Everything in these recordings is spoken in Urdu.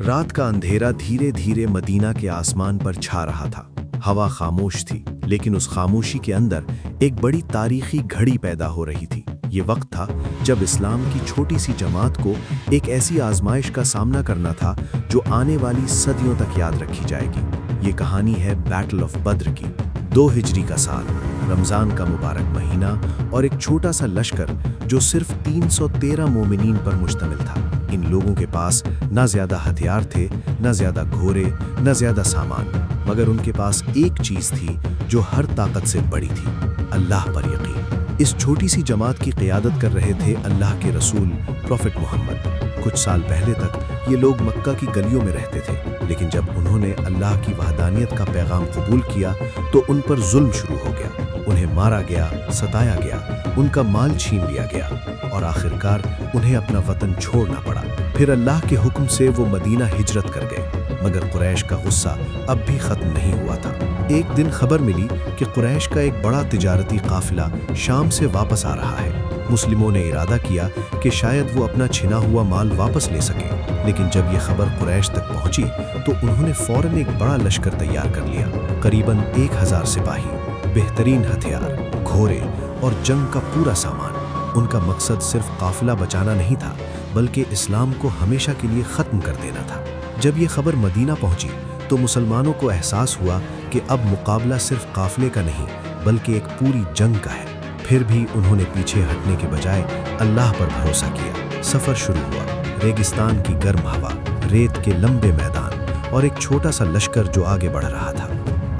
رات کا اندھیرا دھیرے دھیرے مدینہ کے آسمان پر چھا رہا تھا۔ ہوا خاموش تھی، لیکن اس خاموشی کے اندر ایک بڑی تاریخی گھڑی پیدا ہو رہی تھی۔ یہ وقت تھا جب اسلام کی چھوٹی سی جماعت کو ایک ایسی آزمائش کا سامنا کرنا تھا جو آنے والی صدیوں تک یاد رکھی جائے گی۔ یہ کہانی ہے بیٹل آف بدر کی۔ 2 ہجری کا سال، رمضان کا مبارک مہینہ اور ایک چھوٹا سا لشکر جو صرف 313 مومنین پر مشتمل تھا۔ ان لوگوں کے پاس نہ زیادہ ہتھیار تھے، نہ زیادہ گھوڑے، نہ زیادہ سامان، مگر ان کے پاس ایک چیز تھی جو ہر طاقت سے بڑی تھی: اللہ پر یقین۔ اس چھوٹی سی جماعت کی قیادت کر رہے تھے اللہ کے رسول پروفٹ محمد۔ کچھ سال پہلے تک یہ لوگ مکہ کی گلیوں میں رہتے تھے، لیکن جب انہوں نے اللہ کی وحدانیت کا پیغام قبول کیا تو ان پر ظلم شروع ہو گیا۔ انہیں مارا گیا، ستایا گیا، ان کا مال چھین لیا گیا اور آخرکار انہیں اپنا وطن چھوڑنا پڑا۔ پھر اللہ کے حکم سے وہ مدینہ ہجرت کر گئے، مگر قریش کا غصہ اب بھی ختم نہیں ہوا تھا۔ ایک دن خبر ملی کہ قریش کا ایک بڑا تجارتی قافلہ شام سے واپس آ رہا ہے۔ مسلموں نے ارادہ کیا کہ شاید وہ اپنا چھنا ہوا مال واپس لے سکیں، لیکن جب یہ خبر قریش تک پہنچی تو انہوں نے فوراً ایک بڑا لشکر تیار کر لیا۔ قریباً 1000 سپاہی، بہترین ہتھیار، گھوڑے اور جنگ کا پورا سامان۔ ان کا مقصد صرف قافلہ بچانا نہیں تھا، بلکہ اسلام کو ہمیشہ کے لیے ختم کر دینا تھا۔ جب یہ خبر مدینہ پہنچی تو مسلمانوں کو احساس ہوا کہ اب مقابلہ صرف قافلے کا نہیں بلکہ ایک پوری جنگ کا ہے۔ پھر بھی انہوں نے پیچھے ہٹنے کے بجائے اللہ پر بھروسہ کیا۔ سفر شروع ہوا۔ ریگستان کی گرم ہوا، ریت کے لمبے میدان اور ایک چھوٹا سا لشکر جو آگے بڑھ رہا تھا۔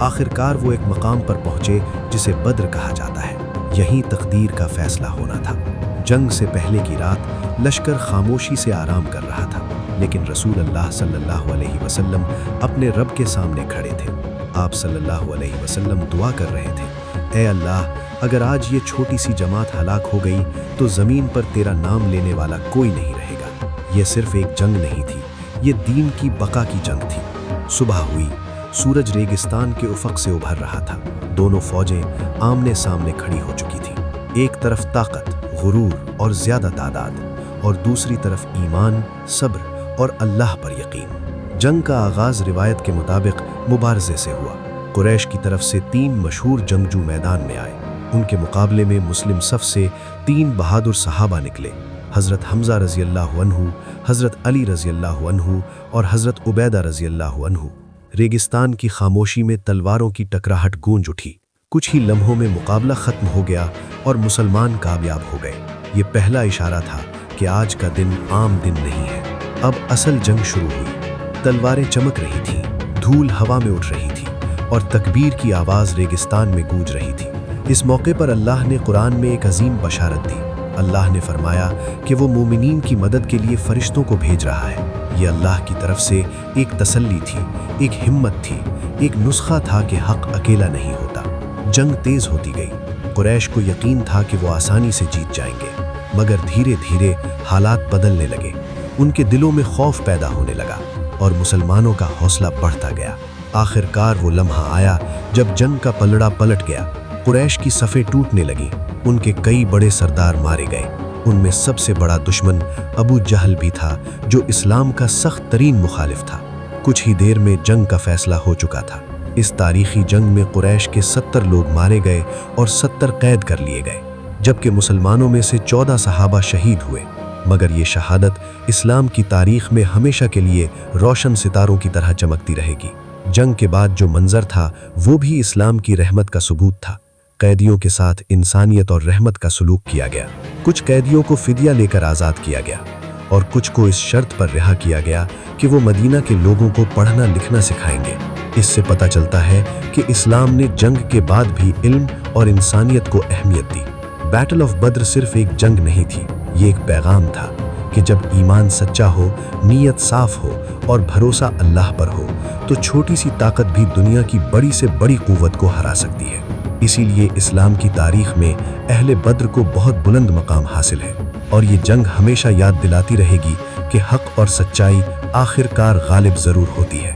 آخرکار وہ ایک مقام پر پہنچے جسے بدر کہا جاتا ہے۔ یہیں تقدیر کا فیصلہ ہونا تھا۔ جنگ سے پہلے کی رات لشکر خاموشی سے آرام کر رہا تھا، لیکن رسول اللہ صلی اللہ علیہ وسلم اپنے رب کے سامنے کھڑے تھے۔ آپ صلی اللہ علیہ وسلم دعا کر رہے تھے: اے اللہ، اگر آج یہ چھوٹی سی جماعت ہلاک ہو گئی تو زمین پر تیرا نام لینے والا کوئی نہیں رہے گا۔ یہ صرف ایک جنگ نہیں تھی، یہ دین کی بقا کی جنگ تھی۔ صبح ہوئی، سورج ریگستان کے افق سے ابھر رہا تھا۔ دونوں فوجیں آمنے سامنے کھڑی ہو چکی تھیں۔ ایک طرف طاقت، غرور اور زیادہ تعداد، اور دوسری طرف ایمان، صبر اور اللہ پر یقین۔ جنگ کا آغاز روایت کے مطابق مبارزے سے ہوا۔ قریش کی طرف سے 3 مشہور جنگجو میدان میں آئے۔ ان کے مقابلے میں مسلم صف سے 3 بہادر صحابہ نکلے: حضرت حمزہ رضی اللہ عنہ، حضرت علی رضی اللہ عنہ اور حضرت عبیدہ رضی اللہ عنہ۔ ریگستان کی خاموشی میں تلواروں کی ٹکراہٹ گونج اٹھی۔ کچھ ہی لمحوں میں مقابلہ ختم ہو گیا اور مسلمان کامیاب ہو گئے۔ یہ پہلا اشارہ تھا کہ آج کا دن عام دن نہیں ہے، اب اصل جنگ شروع ہوئی۔ تلواریں چمک رہی تھیں، دھول ہوا میں اٹھ رہی تھی اور تکبیر کی آواز ریگستان میں گونج رہی تھی۔ اس موقع پر اللہ نے قرآن میں ایک عظیم بشارت دی۔ اللہ نے فرمایا کہ وہ مومنین کی مدد کے لیے فرشتوں کو بھیج رہا ہے۔ یہ اللہ کی طرف سے ایک تسلی تھی، ایک ہمت تھی، ایک نسخہ تھا کہ حق اکیلا نہیں ہوتا۔ جنگ تیز ہوتی گئی۔ قریش کو یقین تھا کہ وہ آسانی سے جیت جائیں گے، مگر دھیرے دھیرے حالات بدلنے لگے۔ ان کے دلوں میں خوف پیدا ہونے لگا اور مسلمانوں کا حوصلہ بڑھتا گیا۔ آخرکار وہ لمحہ آیا جب جنگ کا پلڑا پلٹ گیا۔ قریش کی صفیں ٹوٹنے لگیں، ان کے کئی بڑے سردار مارے گئے۔ ان میں سب سے بڑا دشمن ابو جہل بھی تھا، جو اسلام کا سخت ترین مخالف تھا۔ کچھ ہی دیر میں جنگ کا فیصلہ ہو چکا تھا۔ اس تاریخی جنگ میں قریش کے 70 لوگ مارے گئے اور 70 قید کر لیے گئے، جبکہ مسلمانوں میں سے 14 صحابہ شہید ہوئے۔ مگر یہ شہادت اسلام کی تاریخ میں ہمیشہ کے لیے روشن ستاروں کی طرح چمکتی رہے گی۔ جنگ کے بعد جو منظر تھا وہ بھی اسلام کی رحمت کا ثبوت تھا۔ قیدیوں کے ساتھ انسانیت اور رحمت کا سلوک کیا گیا۔ کچھ قیدیوں کو فدیہ لے کر آزاد کیا گیا اور کچھ کو اس شرط پر رہا کیا گیا کہ وہ مدینہ کے لوگوں کو پڑھنا لکھنا سکھائیں گے۔ اس سے پتہ چلتا ہے کہ اسلام نے جنگ کے بعد بھی علم اور انسانیت کو اہمیت دی۔ بیٹل آف بدر صرف ایک جنگ نہیں تھی، یہ ایک پیغام تھا کہ جب ایمان سچا ہو، نیت صاف ہو اور بھروسہ اللہ پر ہو تو چھوٹی سی طاقت بھی دنیا کی بڑی سے بڑی قوت کو ہرا سکتی ہے۔ اسی لیے اسلام کی تاریخ میں اہل بدر کو بہت بلند مقام حاصل ہے، اور یہ جنگ ہمیشہ یاد دلاتی رہے گی کہ حق اور سچائی آخرکار غالب ضرور ہوتی ہے۔